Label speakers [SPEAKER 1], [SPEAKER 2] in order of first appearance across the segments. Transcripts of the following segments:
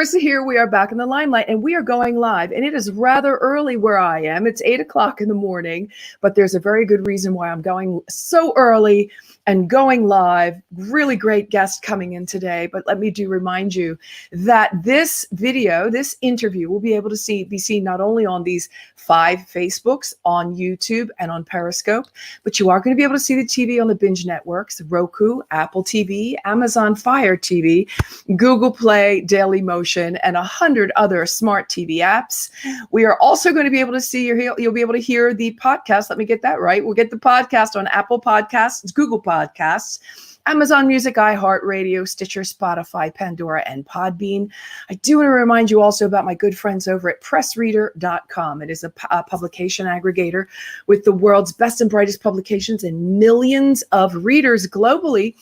[SPEAKER 1] Clarissa here. We are back in the Limelight and we are going live. And it is rather early where I am. It's 8 o'clock in the morning, but there's a very good reason why I'm going so early and going live. Really great guest coming in today. But let me remind you that this video, this interview will be able to be seen not only on these 5 Facebooks, on YouTube and on Periscope, but you are going to be able to see the TV on the Binge networks, Roku, Apple TV, Amazon Fire TV, Google Play, Daily Motion, and 100 other smart TV apps. We are also going to be able to see you'll be able to hear the podcast. Let me get that right. We'll get the podcast on Apple Podcasts, Google Podcasts, Amazon Music, iHeartRadio, Stitcher, Spotify, Pandora, and Podbean. I do want to remind you also about my good friends over at pressreader.com. It is a publication aggregator with the world's best and brightest publications and millions of readers globally.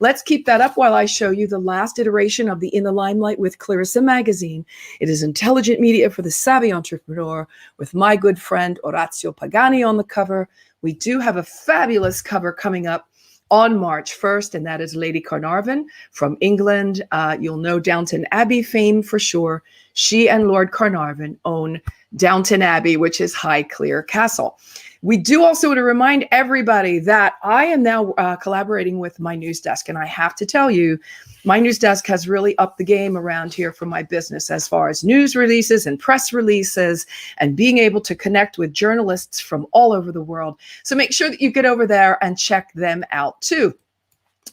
[SPEAKER 1] Let's keep that up while I show you the last iteration of the In the Limelight with Clarissa magazine. It is intelligent media for the savvy entrepreneur with my good friend Orazio Pagani on the cover. We do have a fabulous cover coming up on March 1st, and that is Lady Carnarvon from England. You'll know Downton Abbey fame for sure. She and Lord Carnarvon own Downton Abbey, which is Highclere Castle. We do also want to remind everybody that I am now collaborating with my news desk, and I have to tell you, my news desk has really upped the game around here for my business as far as news releases and press releases and being able to connect with journalists from all over the world. So make sure that you get over there and check them out too.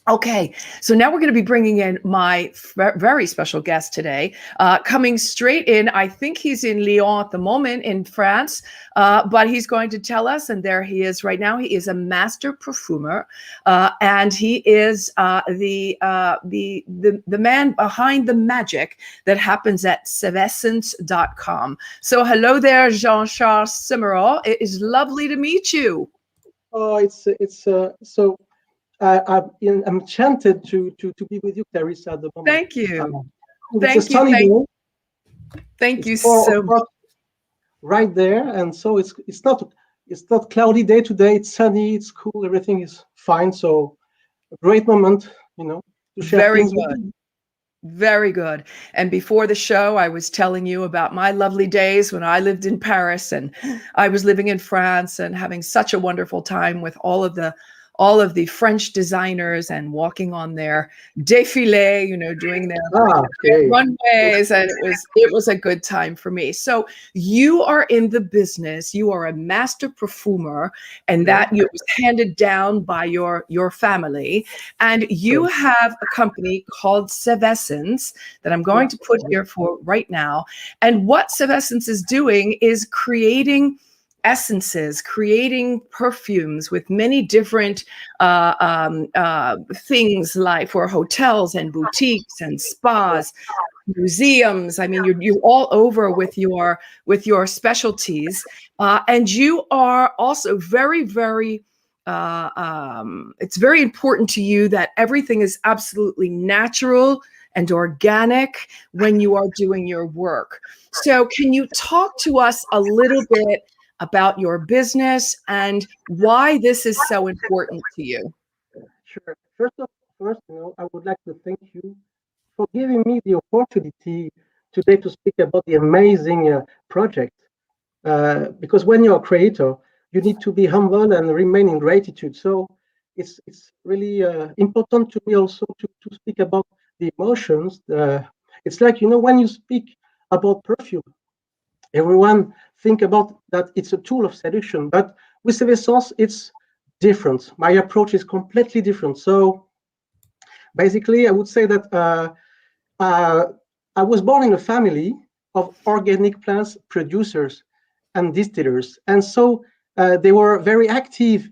[SPEAKER 1] Okay, so now we're going to be bringing in my very special guest today, coming straight in. I think he's in Lyon at the moment in France, but he's going to tell us, and there he is right now. He is a master perfumer, and he is the man behind the magic that happens at sevessence.com. So hello there, Jean Charles Sommerard. It is lovely to meet you.
[SPEAKER 2] Oh, it's so. I'm enchanted to be with you, Clarissa, at the moment.
[SPEAKER 1] Thank you. Thank you
[SPEAKER 2] so
[SPEAKER 1] much.
[SPEAKER 2] Right there, and so it's not cloudy day today. It's sunny. It's cool. Everything is fine. So a great moment, to share
[SPEAKER 1] Very
[SPEAKER 2] things
[SPEAKER 1] good.
[SPEAKER 2] with you.
[SPEAKER 1] Very good. And before the show, I was telling you about my lovely days when I lived in Paris and I was living in France and having such a wonderful time with all of the French designers and walking on their défilé, doing their runways, and it was a good time for me. So you are in the business, you are a master perfumer, and that you was handed down by your family, and you have a company called Sevessence that I'm going to put here for right now. And what Sevessence is doing is creating essences, creating perfumes with many different things, like for hotels and boutiques and spas, museums. I mean, you're all over with your specialties, and you are also very, very. It's very important to you that everything is absolutely natural and organic when you are doing your work. So, can you talk to us a little bit about your business and why this is so important to you?
[SPEAKER 2] Sure. First, I would like to thank you for giving me the opportunity today to speak about the amazing project. Because when you're a creator, you need to be humble and remain in gratitude. So it's really important to me also to speak about the emotions. It's like, when you speak about perfume, everyone think about that it's a tool of seduction, but with Sevessence, it's different. My approach is completely different. So basically, I would say that I was born in a family of organic plants producers and distillers, and so they were very active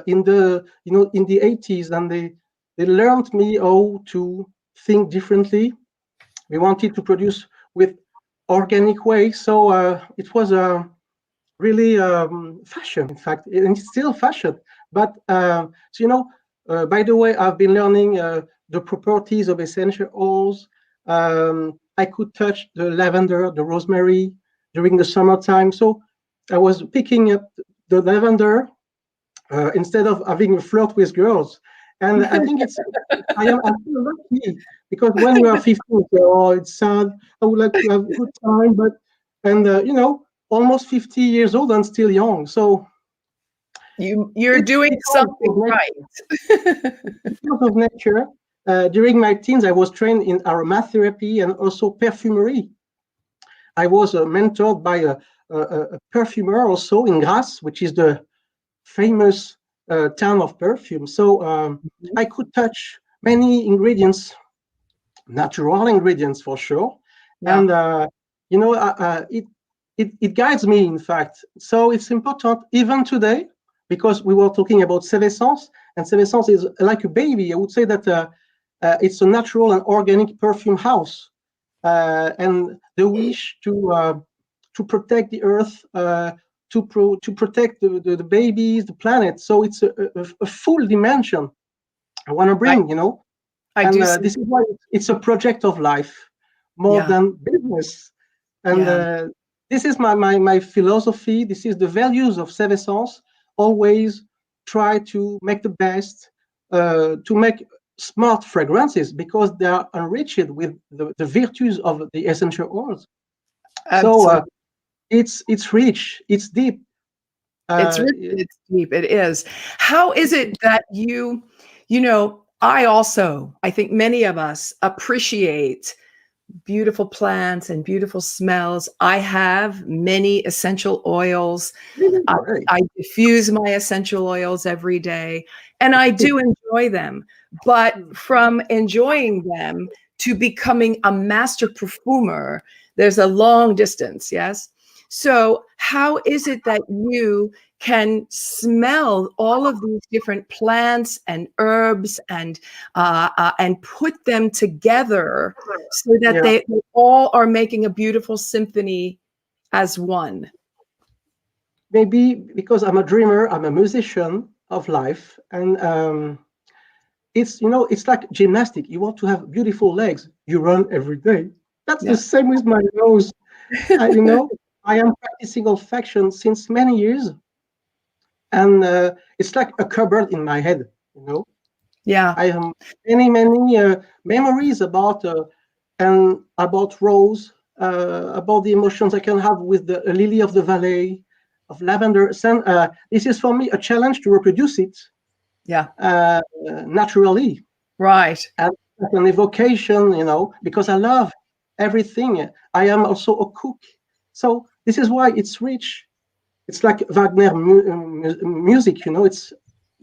[SPEAKER 2] in the 80s, and they learned me how to think differently. We wanted to produce with organic way, so it was really fashion, in fact, and it's still fashion. But by the way, I've been learning the properties of essential oils. I could touch the lavender, the rosemary during the summertime, so I was picking up the lavender instead of having a flirt with girls. And I think I'm feel lucky because when you are 15, you say, oh, it's sad. I would like to have a good time, but almost 50 years old and still young. So
[SPEAKER 1] you're doing something right.
[SPEAKER 2] because of nature. During my teens, I was trained in aromatherapy and also perfumery. I was mentored by a perfumer also in Grasse, which is the famous town of perfume. So I could touch many ingredients, natural ingredients for sure,
[SPEAKER 1] Yeah.
[SPEAKER 2] and it guides me, in fact. So it's important even today, because we were talking about Sévessence, and Sévessence is like a baby. I would say that it's a natural and organic perfume house, and the wish to protect the earth, to protect the babies, the planet. So it's a full dimension I want to bring,
[SPEAKER 1] I
[SPEAKER 2] and
[SPEAKER 1] do.
[SPEAKER 2] this is why it's a project of life more than business. And this is my philosophy. This is the values of Sévessence. Always try to make the best, to make smart fragrances, because they are enriched with the virtues of the essential oils. So it's rich, it's deep.
[SPEAKER 1] It's rich, it's deep. It is. How is it that I think many of us appreciate beautiful plants and beautiful smells. I have many essential oils. I diffuse my essential oils every day, and I do enjoy them. But from enjoying them to becoming a master perfumer, there's a long distance, yes? So how is it that you can smell all of these different plants and herbs and put them together so that they all are making a beautiful symphony as one?
[SPEAKER 2] Maybe because I'm a dreamer, I'm a musician of life, and it's like gymnastic. You want to have beautiful legs, you run every day. That's the same with my nose. I am practicing olfaction since many years, and it's like a cupboard in my head. I have many memories about rose, about the emotions I can have with the lily of the valley, of lavender. This is for me a challenge to reproduce it naturally.
[SPEAKER 1] Right.
[SPEAKER 2] And an evocation, because I love everything. I am also a cook. So this is why it's rich. It's like Wagner music, it's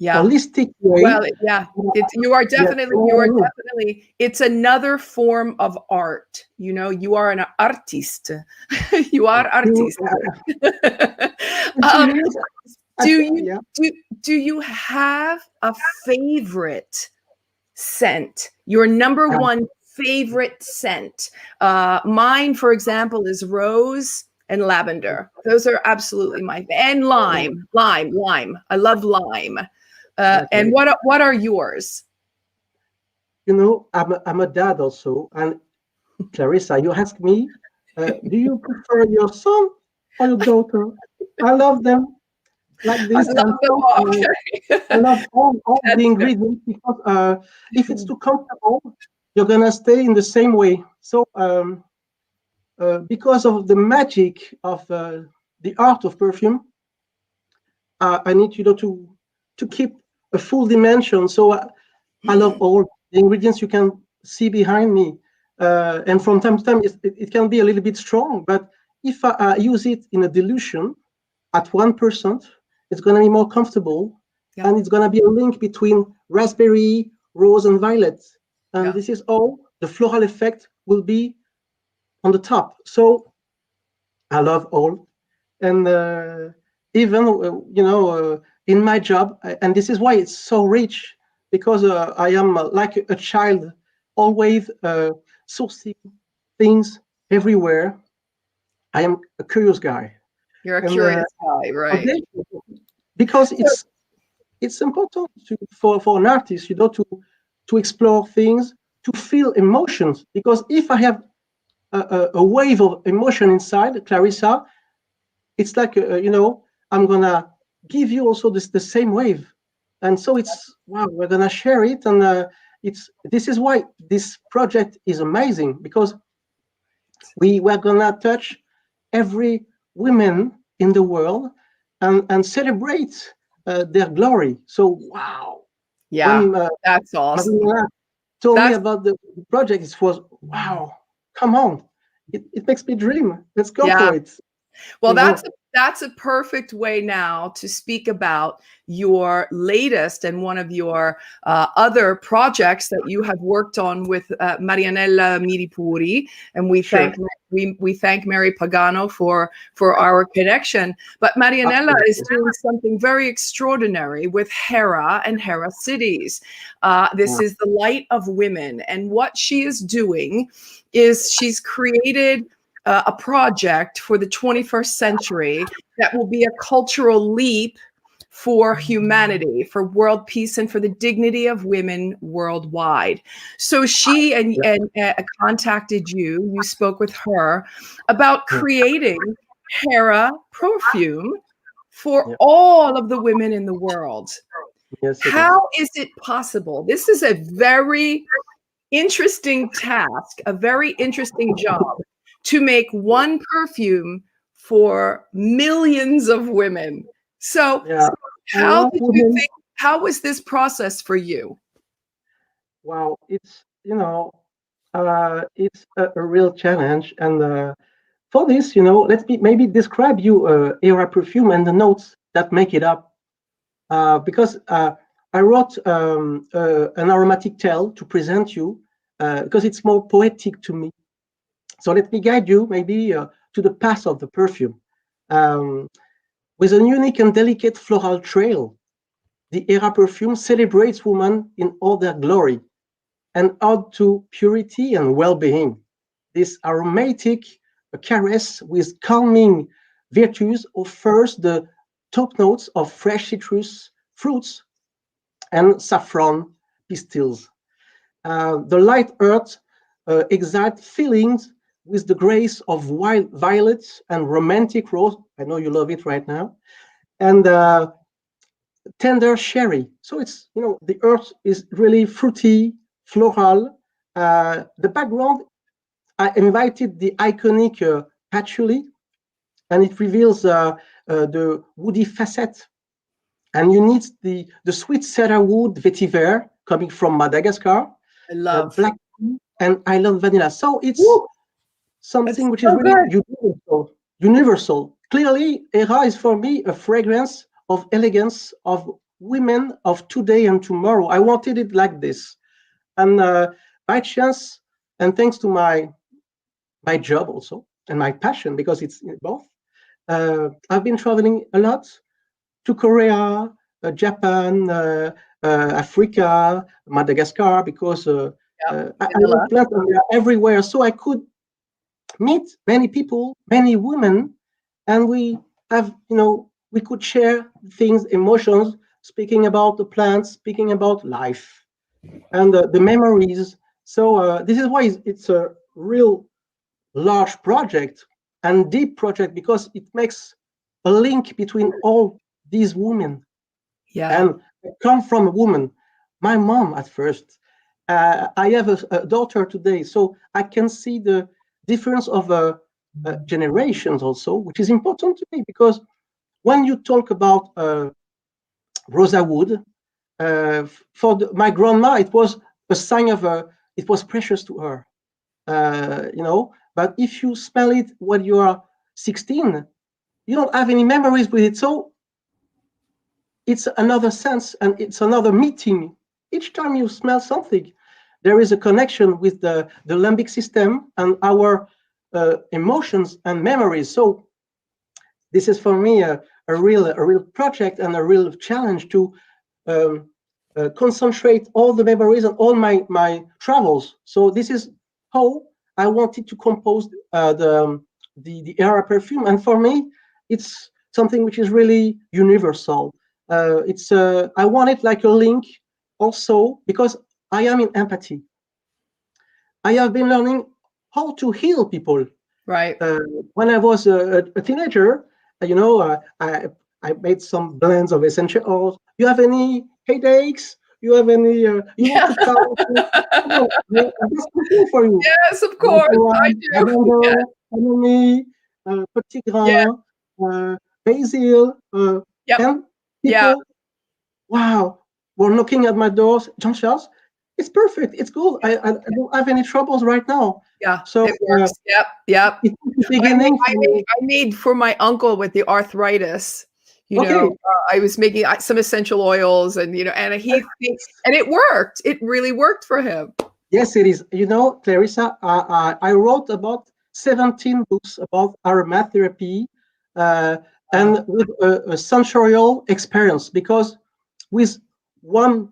[SPEAKER 2] holistic way.
[SPEAKER 1] Well, you are definitely, it's another form of art. You are an artiste. You are artiste. Do you have a favorite scent? Your number one favorite scent? Mine, for example, is rose and lavender. Those are absolutely and lime. I love lime. And what are yours?
[SPEAKER 2] I'm a dad also, and Clarissa, you ask me, do you prefer your son or your daughter? I love them like this. I love all the ingredients, because if it's too comfortable, you're gonna stay in the same way. So because of the magic of the art of perfume, I need to keep a full dimension. So I love all the ingredients you can see behind me, and from time to time it can be a little bit strong. But if I use it in a dilution at 1%, it's going to be more comfortable, and it's going to be a link between raspberry, rose, and violet. And this is all the floral effect will be on the top. So I love all, and even in my job, and this is why it's so rich, because I am like a child, always sourcing things everywhere. I am a curious guy.
[SPEAKER 1] You're a curious guy, right?
[SPEAKER 2] Because it's important for an artist, to explore things, to feel emotions. Because if I have a wave of emotion inside, Clarissa, it's like I'm gonna give you also the same wave. And so it's, wow, we're gonna share it, and this is why this project is amazing, because we were gonna touch every woman in the world and celebrate their glory. So wow,
[SPEAKER 1] Yeah,
[SPEAKER 2] when
[SPEAKER 1] that's awesome.
[SPEAKER 2] Marina told me
[SPEAKER 1] That's
[SPEAKER 2] about the project, it was, wow, come on, it makes me dream. Let's go
[SPEAKER 1] yeah.
[SPEAKER 2] for it.
[SPEAKER 1] Well,
[SPEAKER 2] Mhm.
[SPEAKER 1] that's a perfect way now to speak about your latest and one of your other projects that you have worked on with Marianella Miripuri, and
[SPEAKER 2] Sure,
[SPEAKER 1] we thank Mary Pagano for our connection. But Marianella is
[SPEAKER 2] absolutely.
[SPEAKER 1] doing something very extraordinary with Hera and Hera Cities. This
[SPEAKER 2] Yeah,
[SPEAKER 1] is the Light of Women, and what she is doing is she's created a project for the 21st century that will be a cultural leap for humanity, for world peace, and for the dignity of women worldwide. So she
[SPEAKER 2] yeah,
[SPEAKER 1] contacted you. You spoke with her about
[SPEAKER 2] yeah,
[SPEAKER 1] creating Hera Perfume for
[SPEAKER 2] yeah.
[SPEAKER 1] all of the women in the world.
[SPEAKER 2] Yes, it is.
[SPEAKER 1] How is it possible? This is a very interesting task, a very interesting job to make one perfume for millions of women. So,
[SPEAKER 2] Yeah, a
[SPEAKER 1] how
[SPEAKER 2] lot of
[SPEAKER 1] did you
[SPEAKER 2] women.
[SPEAKER 1] think? How was this process for you?
[SPEAKER 2] Wow, it's it's a real challenge, and for this, let me maybe describe you Hera Perfume and the notes that make it up. Because I wrote an aromatic tale to present you, because it's more poetic to me. So let me guide you maybe to the path of the perfume. Um, with a unique and delicate floral trail, the Hera Perfume celebrates women in all their glory and ode to purity and well-being. This aromatic caress with calming virtues offers the top notes of fresh citrus fruits and saffron pistils. The light earth excites feelings with the grace of wild violets and romantic rose. I know you love it right now. And tender sherry. So it's, the earth is really fruity, floral. The background, I invited the iconic patchouli, and it reveals the woody facet. And you need the sweet cedar wood vetiver coming from Madagascar,
[SPEAKER 1] I love.
[SPEAKER 2] black tea, and I love vanilla. So it's
[SPEAKER 1] Woo, that's
[SPEAKER 2] something which is
[SPEAKER 1] so
[SPEAKER 2] really
[SPEAKER 1] good.
[SPEAKER 2] universal. Universal. Clearly, Hera is for me a fragrance of elegance of women of today and tomorrow. I wanted it like this, and by chance, and thanks to my job also and my passion, because it's both. I've been traveling a lot to Korea, Japan, Africa, Madagascar, because
[SPEAKER 1] Yeah,
[SPEAKER 2] I
[SPEAKER 1] vanilla.
[SPEAKER 2] love plants and they are everywhere. So I could meet many people, many women, and we have, we could share things, emotions, speaking about the plants, speaking about life and the memories. So this is why it's a real large project and deep project, because it makes a link between all these women,
[SPEAKER 1] Yeah,
[SPEAKER 2] and I come from a woman. My mom at first. I have a daughter today, so I can see the difference of generations also, which is important to me, because when you talk about rosa wood, for my grandma, it was a sign of it was precious to her, But if you smell it when you are 16, you don't have any memories with it. So it's another sense and it's another meeting. Each time you smell something, there is a connection with the limbic system and our emotions and memories. So this is for me a real project and a real challenge to um, concentrate all the memories and all my travels. So this is how I wanted to compose the Hera Perfume, and for me, it's something which is really universal. It's I want it like a link, also because I am in empathy. I have been learning how to heal people.
[SPEAKER 1] right.
[SPEAKER 2] Uh, when I was a teenager, I made some blends of essential oils, You have any headaches? You have any? You want
[SPEAKER 1] Yeah.
[SPEAKER 2] to calm? No, I'm just cooking for you.
[SPEAKER 1] Yes, of course, I
[SPEAKER 2] Gingerbread,
[SPEAKER 1] do. Yeah.
[SPEAKER 2] lavender, honey, petit
[SPEAKER 1] Yeah.
[SPEAKER 2] grain, basil,
[SPEAKER 1] Yep.
[SPEAKER 2] and
[SPEAKER 1] Yeah.
[SPEAKER 2] people, wow, were knocking at my doors. Jean Charles, it's perfect. It's good. I don't have any troubles right now.
[SPEAKER 1] Yeah.
[SPEAKER 2] So
[SPEAKER 1] It works. Yep. Yep.
[SPEAKER 2] it's the
[SPEAKER 1] I made,
[SPEAKER 2] beginning
[SPEAKER 1] I
[SPEAKER 2] for
[SPEAKER 1] made,
[SPEAKER 2] me.
[SPEAKER 1] I made for my uncle with the arthritis.
[SPEAKER 2] Okay,
[SPEAKER 1] I was making some essential oils, and and and it worked. It really worked for him.
[SPEAKER 2] yes, it is. You know, Clarissa, I wrote about 17 books about aromatherapy uh,
[SPEAKER 1] Wow.
[SPEAKER 2] and with a sensorial experience because with one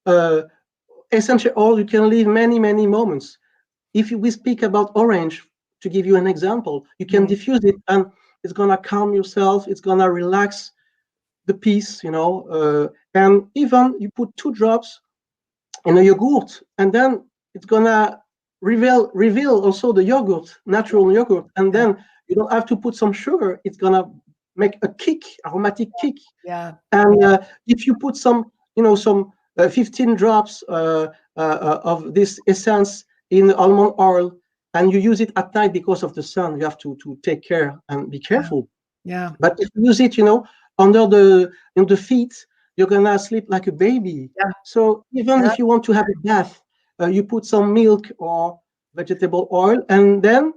[SPEAKER 2] uh, essential oil, you can live many, many moments. If we speak about orange, to give you an example, you can
[SPEAKER 1] Mm.
[SPEAKER 2] diffuse it and it's gonna calm yourself. It's gonna relax the piece, and even you put 2 drops in a yogurt, and then it's gonna reveal also the yogurt, natural yogurt, and
[SPEAKER 1] Yeah.
[SPEAKER 2] then you don't have to put some sugar. It's gonna make a kick, aromatic kick.
[SPEAKER 1] Yeah.
[SPEAKER 2] And
[SPEAKER 1] Yeah.
[SPEAKER 2] if you put some 15 drops of this essence in almond oil, and you use it at night because of the sun, you have to take care and be
[SPEAKER 1] Yeah.
[SPEAKER 2] careful.
[SPEAKER 1] Yeah.
[SPEAKER 2] But if you use it, under the feet, you're gonna sleep like a baby.
[SPEAKER 1] Yeah.
[SPEAKER 2] So even
[SPEAKER 1] Yeah.
[SPEAKER 2] if you want to have a bath, you put some milk or vegetable oil, and then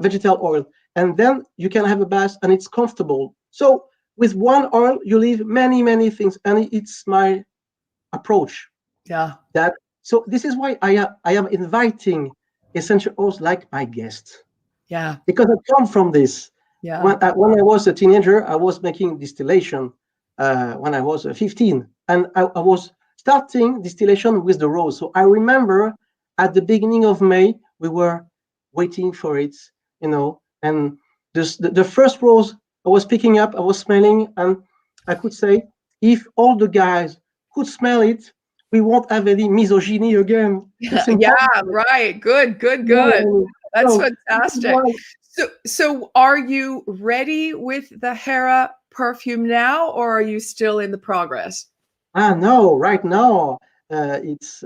[SPEAKER 2] vegetable oil, and then you can have a bath, and it's comfortable. So with one oil, you leave many many things, and it's my approach.
[SPEAKER 1] Yeah.
[SPEAKER 2] That so this is why I am inviting essential oils like my guest
[SPEAKER 1] Yeah.
[SPEAKER 2] because I come from this.
[SPEAKER 1] Yeah.
[SPEAKER 2] When I was a teenager, I was making distillation when I was 15, and I was starting distillation with the rose. So I remember at the beginning of May, we were waiting for it, and the first rose I was picking up, I was smelling, and I could say, if all the guys could smell it, we won't have any misogyny again. It's
[SPEAKER 1] Yeah.
[SPEAKER 2] important.
[SPEAKER 1] Right. Good. Good. Good.
[SPEAKER 2] Yeah.
[SPEAKER 1] That's
[SPEAKER 2] So this is
[SPEAKER 1] fantastic.
[SPEAKER 2] why.
[SPEAKER 1] So are you ready with the Hera perfume now, or are you still in the progress?
[SPEAKER 2] No, right now it's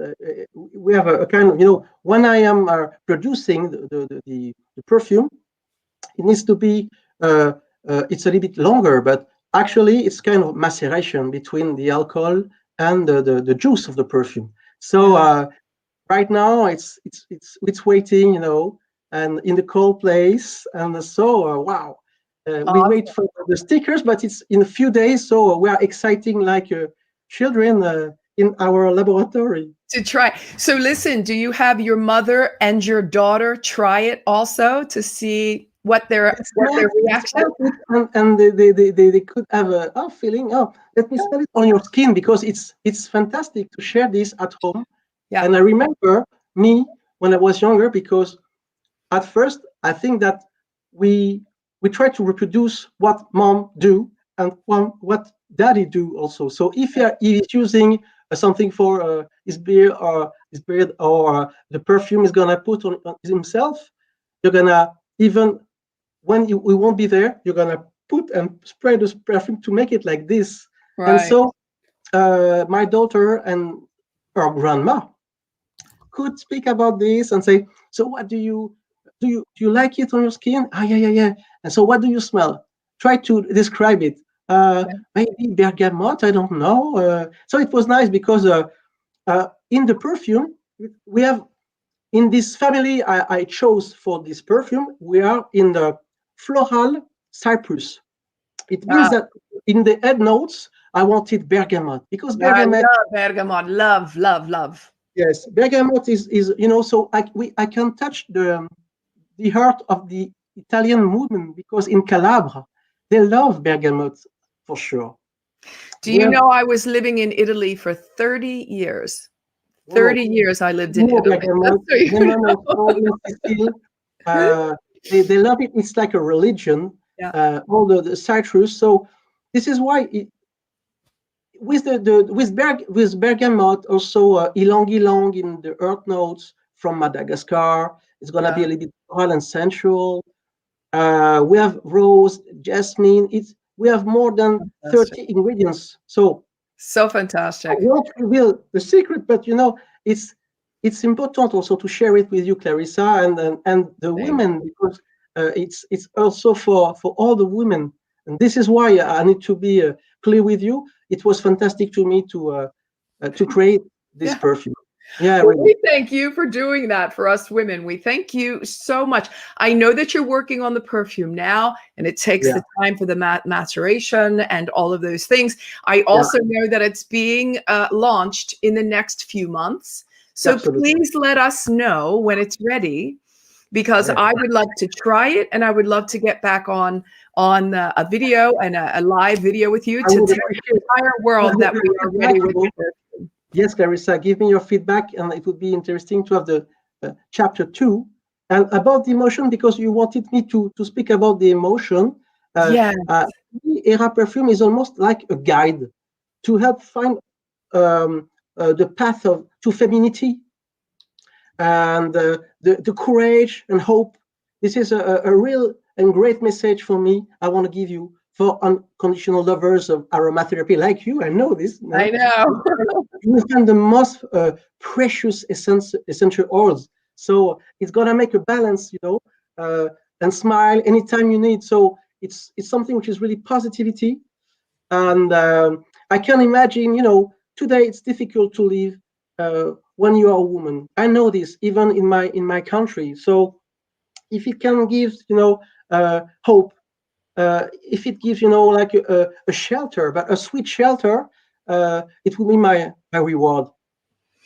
[SPEAKER 2] we have a kind of when I am producing the perfume, it needs to be it's a little bit longer, but actually it's kind of maceration between the alcohol and the juice of the perfume. So
[SPEAKER 1] Yeah.
[SPEAKER 2] right now it's waiting, and in the cold place, and so wow, we wait
[SPEAKER 1] Awesome.
[SPEAKER 2] for the stickers, but it's in a few days, so we are exciting like children in our laboratory.
[SPEAKER 1] To try. So listen, do you have your mother and your daughter try it also to see what their
[SPEAKER 2] They
[SPEAKER 1] reaction?
[SPEAKER 2] smelled it, and they could have a feeling. Oh, let me smell it on your skin because it's fantastic to share this at home.
[SPEAKER 1] Yeah.
[SPEAKER 2] And I remember me when I was younger because at first I think that we try to reproduce what mom do and what daddy do also. So if he is using something for his beard or the perfume is gonna put on himself, you're gonna even when we won't be there, you're gonna put and spray this perfume to make it like this. And
[SPEAKER 1] Right.
[SPEAKER 2] so my daughter and her grandma could speak about this and say, so what do you like it on your skin? Ah, yeah, yeah, yeah. And so what do you smell? Try to describe it.
[SPEAKER 1] Yeah.
[SPEAKER 2] Maybe bergamot, I don't know. So it was nice because in the perfume, we have in this family I chose for this perfume, we are in the floral cypress. It means
[SPEAKER 1] Wow.
[SPEAKER 2] that in the head notes, I wanted bergamot because
[SPEAKER 1] I
[SPEAKER 2] bergamot,
[SPEAKER 1] love bergamot. Love, love, love.
[SPEAKER 2] yes, bergamot is so I can touch the heart of the Italian movement because in Calabria they love bergamot for sure.
[SPEAKER 1] Do
[SPEAKER 2] We
[SPEAKER 1] you
[SPEAKER 2] have
[SPEAKER 1] know I was living in Italy for 30 years? 30
[SPEAKER 2] oh,
[SPEAKER 1] years I lived in
[SPEAKER 2] more
[SPEAKER 1] Italy. Just
[SPEAKER 2] bergamot,
[SPEAKER 1] so you
[SPEAKER 2] lemon
[SPEAKER 1] know.
[SPEAKER 2] also in Sicily. Uh, they love it. It's like a religion.
[SPEAKER 1] Yeah.
[SPEAKER 2] All the citrus. So this is why with bergamot also ylang ylang in the earth notes from Madagascar. It's gonna be
[SPEAKER 1] Yeah.
[SPEAKER 2] a little bit oil and sensual. We have rose, jasmine. We have more than
[SPEAKER 1] Fantastic.
[SPEAKER 2] 30 ingredients. So
[SPEAKER 1] So
[SPEAKER 2] I
[SPEAKER 1] fantastic.
[SPEAKER 2] won't reveal the secret, but it's important also to share it with you, Clarissa, and the
[SPEAKER 1] Thanks.
[SPEAKER 2] women, because it's also for all the women, and this is why I need to be clear with you. It was fantastic to me to create this
[SPEAKER 1] Yeah.
[SPEAKER 2] perfume. Yeah,
[SPEAKER 1] Well,
[SPEAKER 2] really.
[SPEAKER 1] we thank you for doing that for us women. We thank you so much. I know that you're working on the perfume now, and it takes
[SPEAKER 2] Yeah,
[SPEAKER 1] the time for the maturation and all of those things. I
[SPEAKER 2] yeah,
[SPEAKER 1] also know that it's being launched in the next few months. So
[SPEAKER 2] absolutely.
[SPEAKER 1] please let us know when it's ready, because
[SPEAKER 2] Yeah.
[SPEAKER 1] I would love to try it, and I would love to get back on a video and a live video with you
[SPEAKER 2] I
[SPEAKER 1] to
[SPEAKER 2] would
[SPEAKER 1] tell the
[SPEAKER 2] appreciate
[SPEAKER 1] entire world that we are
[SPEAKER 2] feedback.
[SPEAKER 1] ready with the perfume.
[SPEAKER 2] Yes, Clarissa, give me your feedback, and it would be interesting to have the chapter 2 and about the emotion, because you wanted me to speak about the emotion. Uh,
[SPEAKER 1] Yeah.
[SPEAKER 2] uh, Hera Perfume is almost like a guide to help find the path to femininity and the courage and hope. This is a real and great message for me. I want to give you for unconditional lovers of aromatherapy like you. I know this.
[SPEAKER 1] I
[SPEAKER 2] No?
[SPEAKER 1] know.
[SPEAKER 2] You find the most precious essential oils. So it's gonna make a balance, and smile anytime you need. So it's something which is really positivity. And I can imagine, today it's difficult to live when you are a woman. I know this even in my country. So if it can give, hope, if it gives, like a shelter, but a sweet shelter, it will be my reward,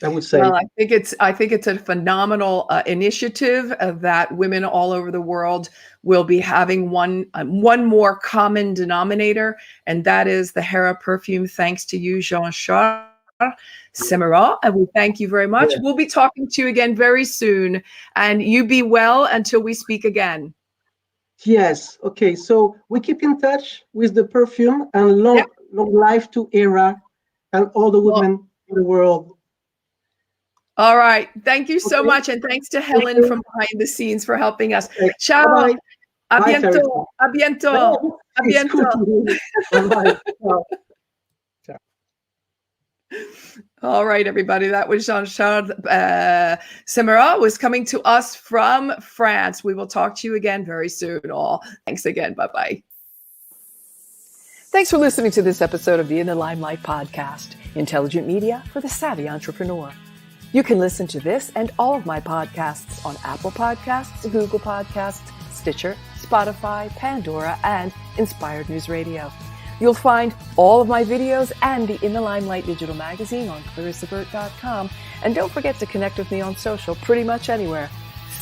[SPEAKER 2] I would say.
[SPEAKER 1] Well, I think it's a phenomenal initiative that women all over the world will be having one more common denominator, and that is the Hera perfume. Thanks to you, Jean Charles Sommerard, and we thank you very much.
[SPEAKER 2] Yeah.
[SPEAKER 1] We'll be talking to you again very soon, and you be well until we speak again.
[SPEAKER 2] Yes. Okay. So we keep in touch with the perfume, and
[SPEAKER 1] Yep.
[SPEAKER 2] long life to Hera and all the
[SPEAKER 1] Well,
[SPEAKER 2] women in the world.
[SPEAKER 1] all right. Thank you so
[SPEAKER 2] Okay.
[SPEAKER 1] much, and thanks to
[SPEAKER 2] Thank
[SPEAKER 1] Helen
[SPEAKER 2] you.
[SPEAKER 1] from behind the scenes for helping us.
[SPEAKER 2] Okay. Bye
[SPEAKER 1] Ciao.
[SPEAKER 2] bye.
[SPEAKER 1] A
[SPEAKER 2] Bye, Clarissa.
[SPEAKER 1] bientôt. A bientôt.
[SPEAKER 2] Oh,
[SPEAKER 1] A
[SPEAKER 2] it's cool
[SPEAKER 1] bientôt.
[SPEAKER 2] to hear you. Bye bye. Ciao. Ciao.
[SPEAKER 1] All right, everybody. That was Jean Charles Sommerard was coming to us from France. We will talk to you again very soon. All thanks again. Bye bye. Thanks for listening to this episode of the In the Limelight podcast, intelligent media for the savvy entrepreneur. You can listen to this and all of my podcasts on Apple Podcasts, Google Podcasts, Stitcher, Spotify, Pandora, and Inspired News Radio. You'll find all of my videos and the In the Limelight digital magazine on ClarissaBurt.com. And don't forget to connect with me on social pretty much anywhere.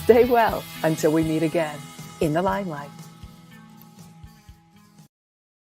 [SPEAKER 1] Stay well until we meet again. In the Limelight.